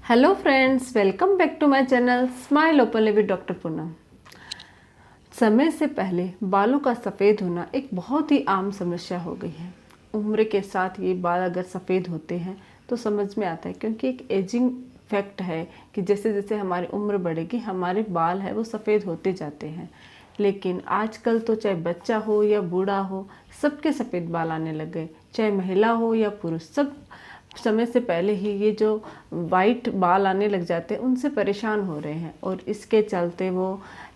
Hello friends, welcome back to my channel smile openly with doctor Poonam. समय से पहले बालों का सफ़ेद होना एक बहुत ही आम समस्या हो गई है। उम्र के साथ ये बाल अगर सफ़ेद होते हैं तो समझ में आता है, क्योंकि एक एजिंग फैक्ट है कि जैसे जैसे हमारी उम्र बढ़ेगी हमारे बाल है वो सफ़ेद होते जाते हैं। लेकिन आजकल तो चाहे बच्चा हो या बूढ़ा हो, सबके सफ़ेद बाल आने लग गए। चाहे महिला हो या पुरुष, सब समय से पहले ही ये जो वाइट बाल आने लग जाते हैं उनसे परेशान हो रहे हैं। और इसके चलते वो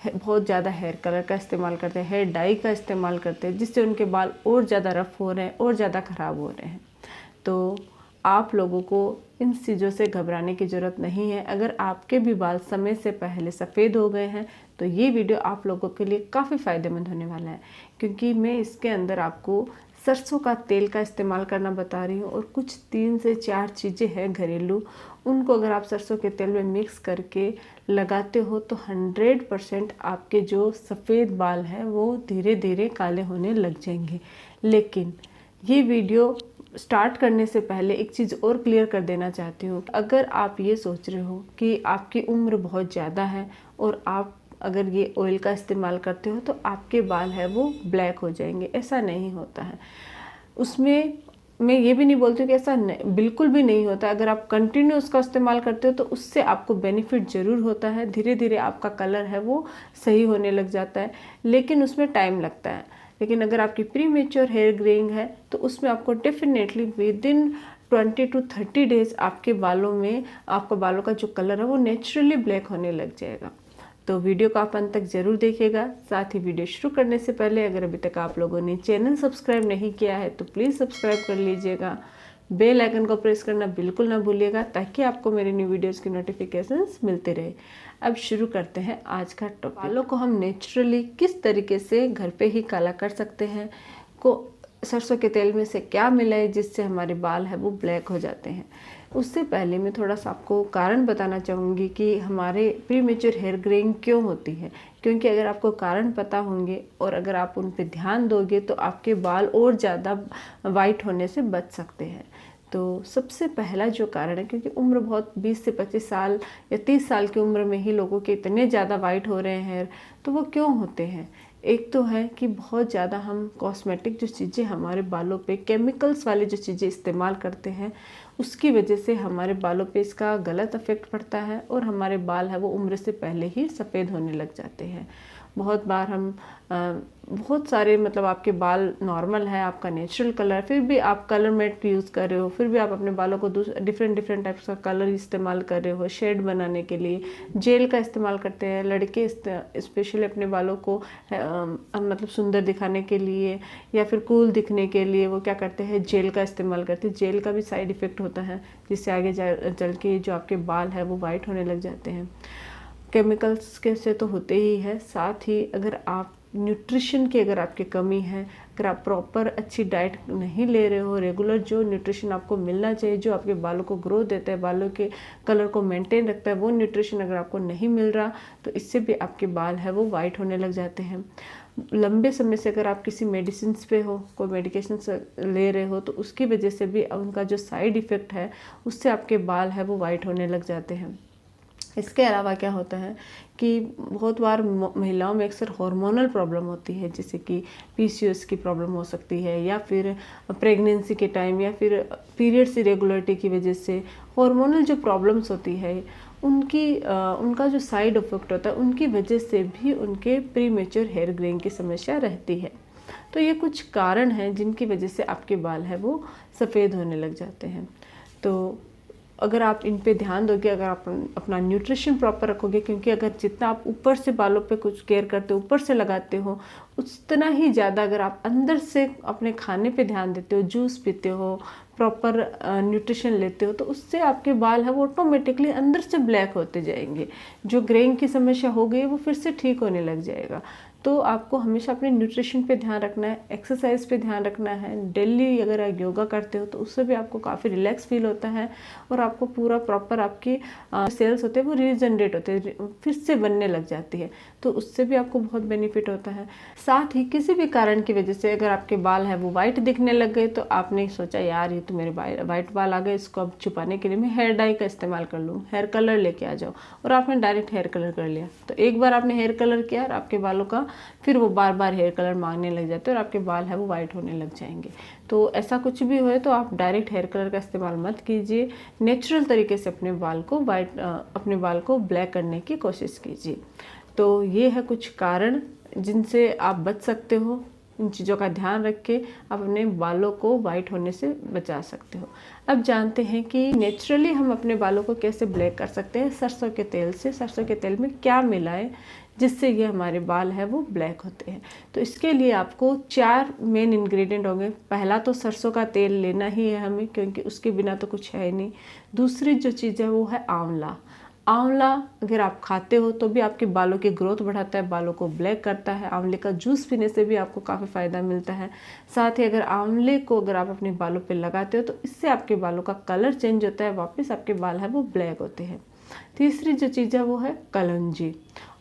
बहुत ज़्यादा हेयर कलर का इस्तेमाल करते हैं, हेयर डाई का इस्तेमाल करते हैं, जिससे उनके बाल और ज़्यादा रफ़ हो रहे हैं और ज़्यादा ख़राब हो रहे हैं। तो आप लोगों को इन चीज़ों से घबराने की ज़रूरत नहीं है। अगर आपके भी बाल समय से पहले सफ़ेद हो गए हैं तो ये वीडियो आप लोगों के लिए काफ़ी फ़ायदेमंद होने वाला है, क्योंकि मैं इसके अंदर आपको सरसों का तेल का इस्तेमाल करना बता रही हूँ। और कुछ 3 से 4 चीज़ें हैं घरेलू, उनको अगर आप सरसों के तेल में मिक्स करके लगाते हो तो 100% आपके जो सफ़ेद बाल हैं वो धीरे धीरे काले होने लग जाएंगे। लेकिन ये वीडियो स्टार्ट करने से पहले एक चीज़ और क्लियर कर देना चाहती हूँ। अगर आप ये सोच रहे हो कि आपकी उम्र बहुत ज़्यादा है और आप अगर ये ऑयल का इस्तेमाल करते हो तो आपके बाल है वो ब्लैक हो जाएंगे, ऐसा नहीं होता है। उसमें मैं ये भी नहीं बोलती हूँ कि ऐसा बिल्कुल भी नहीं होता। अगर आप कंटिन्यू उसका इस्तेमाल करते हो तो उससे आपको बेनिफिट ज़रूर होता है। धीरे धीरे आपका कलर है वो सही होने लग जाता है, लेकिन उसमें टाइम लगता है। लेकिन अगर आपकी प्री मेच्योर हेयर ग्रेइंग है तो उसमें आपको डेफिनेटली विदिन 20 to 30 डेज आपके बालों में आपका बालों का जो कलर है वो नेचुरली ब्लैक होने लग जाएगा। तो वीडियो को आप अंत तक ज़रूर देखिएगा। साथ ही वीडियो शुरू करने से पहले अगर अभी तक आप लोगों ने चैनल सब्सक्राइब नहीं किया है तो प्लीज़ सब्सक्राइब कर लीजिएगा। बेल आइकन को प्रेस करना बिल्कुल ना भूलिएगा, ताकि आपको मेरी न्यू वीडियोस की नोटिफिकेशंस मिलते रहे। अब शुरू करते हैं आज का टॉपिक। बालों को हम नेचुरली किस तरीके से घर पे ही काला कर सकते हैं, को सरसों के तेल में से क्या मिलाए जिससे हमारे बाल है वो ब्लैक हो जाते हैं। उससे पहले मैं थोड़ा सा आपको कारण बताना चाहूँगी कि हमारे प्री मेच्योर हेयर ग्रेइंग क्यों होती है। क्योंकि अगर आपको कारण पता होंगे और अगर आप उन पर ध्यान दोगे तो आपके बाल और ज़्यादा वाइट होने से बच सकते हैं। तो सबसे पहला जो कारण है, क्योंकि उम्र बहुत 20 से 25 साल या 30 साल की उम्र में ही लोगों के इतने ज़्यादा वाइट हो रहे हैं, तो वो क्यों होते हैं। एक तो है कि बहुत ज़्यादा हम कॉस्मेटिक जो चीज़ें हमारे बालों पे, केमिकल्स वाली जो चीज़ें इस्तेमाल करते हैं, उसकी वजह से हमारे बालों पे इसका गलत इफेक्ट पड़ता है और हमारे बाल है वो उम्र से पहले ही सफ़ेद होने लग जाते हैं। बहुत बार हम बहुत सारे मतलब आपके बाल नॉर्मल है, आपका नेचुरल कलर, फिर भी आप कलर मेट यूज़ कर रहे हो, फिर भी आप अपने बालों को डिफरेंट टाइप्स का कलर इस्तेमाल कर रहे हो शेड बनाने के लिए। जेल का इस्तेमाल करते हैं लड़के स्पेशली अपने बालों को मतलब सुंदर दिखाने के लिए या फिर कूल दिखने के लिए वो क्या करते हैं, जेल का इस्तेमाल करते हैं। जेल का भी साइड इफ़ेक्ट होता है, जिससे आगे चल के जो आपके बाल है वो वाइट होने लग जाते हैं। केमिकल्स के से तो होते ही है, साथ ही अगर आप न्यूट्रिशन की अगर आपकी कमी है, अगर आप प्रॉपर अच्छी डाइट नहीं ले रहे हो, रेगुलर जो न्यूट्रिशन आपको मिलना चाहिए, जो आपके बालों को ग्रोथ देता है, बालों के कलर को मेंटेन रखता है, वो न्यूट्रिशन अगर आपको नहीं मिल रहा तो इससे भी आपके बाल है वो वाइट होने लग जाते हैं। लंबे समय से अगर आप किसी मेडिसिन पे हो, कोई मेडिकेशन ले रहे हो, तो उसकी वजह से भी उनका जो साइड इफ़ेक्ट है उससे आपके बाल है वो वाइट होने लग जाते हैं। इसके अलावा क्या होता है कि बहुत बार महिलाओं में अक्सर हार्मोनल प्रॉब्लम होती है, जैसे कि पीसीओएस की प्रॉब्लम हो सकती है, या फिर प्रेगनेंसी के टाइम, या फिर पीरियड्स इरेगुलरिटी की वजह से हार्मोनल जो प्रॉब्लम्स होती है उनका जो साइड इफेक्ट होता है, उनकी वजह से भी उनके प्री मेच्योर हेयर ग्रेइंग की समस्या रहती है। तो ये कुछ कारण हैं जिनकी वजह से आपके बाल है वो सफ़ेद होने लग जाते हैं। तो अगर आप इन पे ध्यान दोगे, अगर आप अपना न्यूट्रिशन प्रॉपर रखोगे, क्योंकि अगर जितना आप ऊपर से बालों पे कुछ केयर करते हो, ऊपर से लगाते हो, उतना ही ज़्यादा अगर आप अंदर से अपने खाने पे ध्यान देते हो, जूस पीते हो, प्रॉपर न्यूट्रिशन लेते हो, तो उससे आपके बाल है वो ऑटोमेटिकली अंदर से ब्लैक होते जाएंगे। जो ग्रेइंग की समस्या हो गई है वो फिर से ठीक होने लग जाएगा। तो आपको हमेशा अपने न्यूट्रिशन पे ध्यान रखना है, एक्सरसाइज पे ध्यान रखना है। डेली अगर आप योगा करते हो तो उससे भी आपको काफ़ी रिलैक्स फील होता है और आपको पूरा प्रॉपर आपकी सेल्स होते हैं वो रीजनरेट होते हैं, फिर से बनने लग जाती है, तो उससे भी आपको बहुत बेनिफिट होता है। साथ ही किसी भी कारण की वजह से अगर आपके बाल है वो वाइट दिखने लग गए तो आपने सोचा यार ये तो मेरे वाइट बाल आ गए, इसको अब छुपाने के लिए मैं हेयर डाई का इस्तेमाल कर लूँ, हेयर कलर लेके आ जाओ, और आपने डायरेक्ट हेयर कलर कर लिया। तो एक बार आपने हेयर कलर किया और आपके बालों का फिर वो बार बार हेयर कलर मांगने लग जाते हैं और आपके बाल है वो वाइट होने लग जाएंगे। तो ऐसा कुछ भी हो तो आप डायरेक्ट हेयर कलर का इस्तेमाल मत कीजिए, नेचुरल तरीके से अपने बाल को ब्लैक करने की कोशिश कीजिए। तो ये है कुछ कारण जिनसे आप बच सकते हो। इन चीज़ों का ध्यान रख के आप अपने बालों को वाइट होने से बचा सकते हो। अब जानते हैं कि नेचुरली हम अपने बालों को कैसे ब्लैक कर सकते हैं सरसों के तेल से। सरसों के तेल में क्या मिलाएं जिससे ये हमारे बाल है वो ब्लैक होते हैं। तो इसके लिए आपको 4 मेन इंग्रेडिएंट होंगे। पहला तो सरसों का तेल लेना ही है हमें, क्योंकि उसके बिना तो कुछ है ही नहीं। दूसरी जो चीज़ है वो है आंवला। आंवला अगर आप खाते हो तो भी आपके बालों की ग्रोथ बढ़ाता है, बालों को ब्लैक करता है। आंवले का जूस पीने से भी आपको काफ़ी फ़ायदा मिलता है। साथ ही अगर आंवले को अगर आप अपने बालों पे लगाते हो तो इससे आपके बालों का कलर चेंज होता है, वापस आपके बाल है वो ब्लैक होते हैं। तीसरी जो चीज़ है वो है कलौंजी,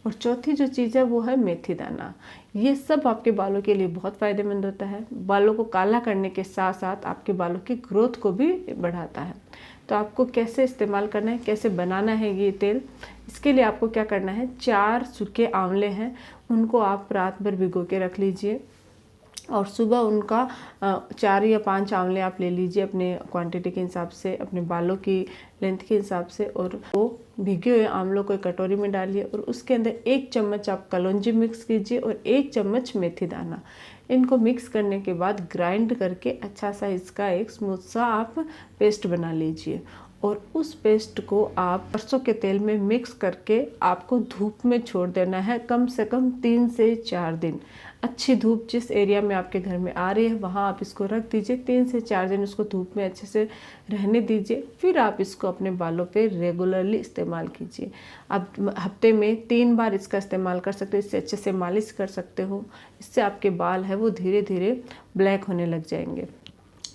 और चौथी जो चीज़ है वो है मेथी दाना। ये सब आपके बालों के लिए बहुत फ़ायदेमंद होता है। बालों को काला करने के साथ साथ आपके बालों की ग्रोथ को भी बढ़ाता है। तो आपको कैसे इस्तेमाल करना है, कैसे बनाना है ये तेल, इसके लिए आपको क्या करना है, 4 सूखे आंवले हैं उनको आप रात भर भिगो के रख लीजिए और सुबह उनका 4 या 5 आंवले आप ले लीजिए अपने क्वांटिटी के हिसाब से, अपने बालों की लेंथ के हिसाब से, और वो भीगे हुए आंवलों को एक कटोरी में डालिए और उसके अंदर 1 चम्मच आप कलौंजी मिक्स कीजिए और 1 चम्मच मेथी दाना। इनको मिक्स करने के बाद ग्राइंड करके अच्छा सा इसका एक स्मूथ सा आप पेस्ट बना लीजिए और उस पेस्ट को आप सरसों के तेल में मिक्स करके आपको धूप में छोड़ देना है कम से कम 3 से 4 दिन। अच्छी धूप जिस एरिया में आपके घर में आ रही है वहाँ आप इसको रख दीजिए, 3 से 4 दिन उसको धूप में अच्छे से रहने दीजिए। फिर आप इसको अपने बालों पे रेगुलरली इस्तेमाल कीजिए। आप हफ्ते में 3 बार इसका इस्तेमाल कर सकते हो। इससे अच्छे से मालिश कर सकते हो, इससे आपके बाल है वो धीरे धीरे ब्लैक होने लग जाएंगे।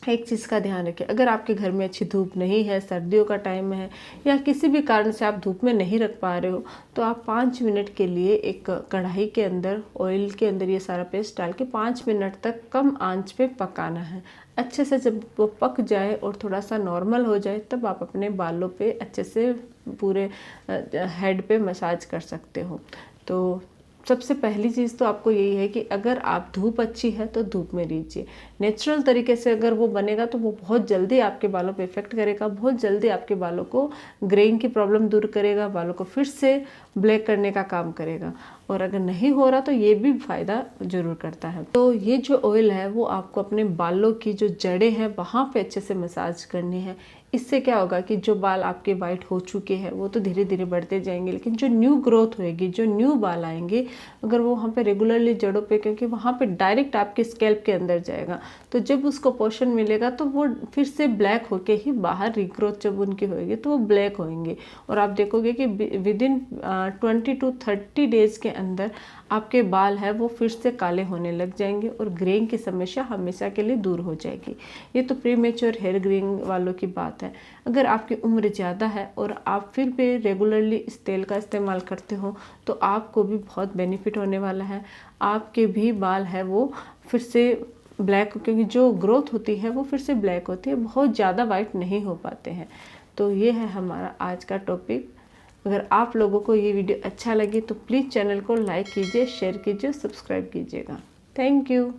एक चीज़ का ध्यान रखें, अगर आपके घर में अच्छी धूप नहीं है, सर्दियों का टाइम है या किसी भी कारण से आप धूप में नहीं रख पा रहे हो, तो आप 5 मिनट के लिए एक कढ़ाई के अंदर ऑयल के अंदर ये सारा पेस्ट डाल के 5 मिनट तक कम आंच पे पकाना है। अच्छे से जब वो पक जाए और थोड़ा सा नॉर्मल हो जाए तब आप अपने बालों पे अच्छे से पूरे हेड पे मसाज कर सकते हो। तो सबसे पहली चीज़ तो आपको यही है कि अगर आप धूप अच्छी है तो धूप में लीजिए। नेचुरल तरीके से अगर वो बनेगा तो वो बहुत जल्दी आपके बालों पे इफेक्ट करेगा, बहुत जल्दी आपके बालों को ग्रेइंग की प्रॉब्लम दूर करेगा, बालों को फिर से ब्लैक करने का काम करेगा। और अगर नहीं हो रहा तो ये भी फ़ायदा ज़रूर करता है। तो ये जो ऑयल है वो आपको अपने बालों की जो जड़ें हैं वहाँ पे अच्छे से मसाज करनी है। इससे क्या होगा कि जो बाल आपके वाइट हो चुके हैं वो तो धीरे धीरे बढ़ते जाएंगे, लेकिन जो न्यू ग्रोथ होएगी, जो न्यू बाल आएंगे, अगर वो वहाँ पे रेगुलरली जड़ों पे, क्योंकि वहाँ पे डायरेक्ट आपके स्कैल्प के अंदर जाएगा, तो जब उसको पोषण मिलेगा तो वो फिर से ब्लैक होके ही बाहर रीग्रोथ जब उनकी होएगी तो वो ब्लैक होंगे। और आप देखोगे कि विदिन 20 to 30 डेज़ के अंदर आपके बाल है वो फिर से काले होने लग जाएंगे और ग्रेइंग की समस्या हमेशा के लिए दूर हो जाएगी। ये तो प्रीमेच्योर हेयर ग्रेइंग वालों की बात है। अगर आपकी उम्र ज़्यादा है और आप फिर भी रेगुलरली इस तेल का इस्तेमाल करते हो तो आपको भी बहुत बेनिफिट होने वाला है। आपके भी बाल है वो फिर से ब्लैक, क्योंकि जो ग्रोथ होती है वो फिर से ब्लैक होती है, बहुत ज़्यादा वाइट नहीं हो पाते हैं। तो ये है हमारा आज का टॉपिक। अगर आप लोगों को ये वीडियो अच्छा लगे तो प्लीज़ चैनल को लाइक कीजिए, शेयर कीजिए, सब्सक्राइब कीजिएगा। Thank you.